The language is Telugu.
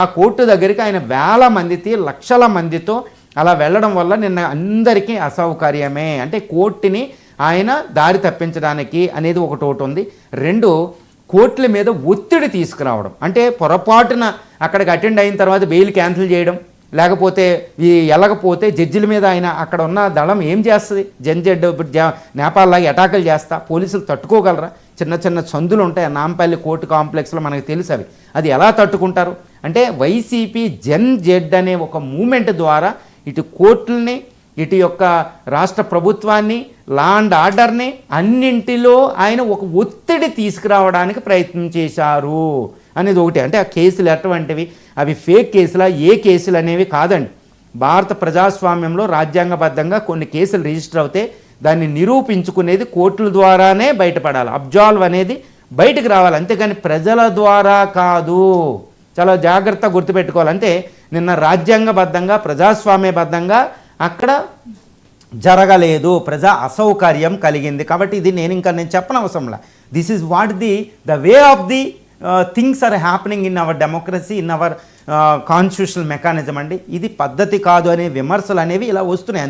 ఆ కోర్టు దగ్గరికి ఆయన వేల మందితో లక్షల మందితో అలా వెళ్ళడం వల్ల నిన్న అందరికీ అసౌకర్యమే. అంటే కోర్టుని ఆయన దారి తప్పించడానికి అనేది ఒకటి ఉంది. రెండు, కోర్టుల మీద ఒత్తిడి తీసుకురావడం. అంటే పొరపాటున అక్కడికి అటెండ్ అయిన తర్వాత బెయిల్ క్యాన్సిల్ చేయడం, లేకపోతే వెళ్ళకపోతే జడ్జిల మీద ఆయన అక్కడ ఉన్న దళం ఏం చేస్తుంది? నేపాల్ లాగా అటాకులు చేస్తా పోలీసులు తట్టుకోగలరా? చిన్న చిన్న సందులు ఉంటాయి నాంపల్లి కోర్టు కాంప్లెక్స్లో, మనకు తెలుసు అవి. అది ఎలా తట్టుకుంటారు? అంటే వైసీపీ జెడ్ అనే ఒక మూమెంట్ ద్వారా ఇటు కోర్టుల్ని, ఇటు యొక్క రాష్ట్ర ప్రభుత్వాన్ని, లా అండ్ ఆర్డర్ని అన్నింటిలో ఆయన ఒక ఒత్తిడి తీసుకురావడానికి ప్రయత్నం చేశారు అనేది ఒకటి. అంటే ఆ కేసులు ఎటువంటివి? అవి ఫేక్ కేసులా, ఏ కేసులు అనేవి కాదండి. భారత ప్రజాస్వామ్యంలో రాజ్యాంగబద్ధంగా కొన్ని కేసులు రిజిస్టర్ అవుతే దాన్ని నిరూపించుకునేది కోర్టుల ద్వారానే బయటపడాలి. అబ్జాల్వ్ అనేది బయటకు రావాలి, అంతేగాని ప్రజల ద్వారా కాదు. చాలా జాగ్రత్తగా గుర్తుపెట్టుకోవాలి. అంటే నిన్న రాజ్యాంగబద్ధంగా ప్రజాస్వామ్యబద్ధంగా అక్కడ జరగలేదు, ప్రజా అసౌకర్యం కలిగింది. కాబట్టి ఇది నేను చెప్పనవసరంలా. This is what the way of the things are happening in our democracy, in our constitutional mechanism అండి. ఇది పద్ధతి కాదు అనే విమర్శలు అనేవి ఇలా వస్తున్నాయి.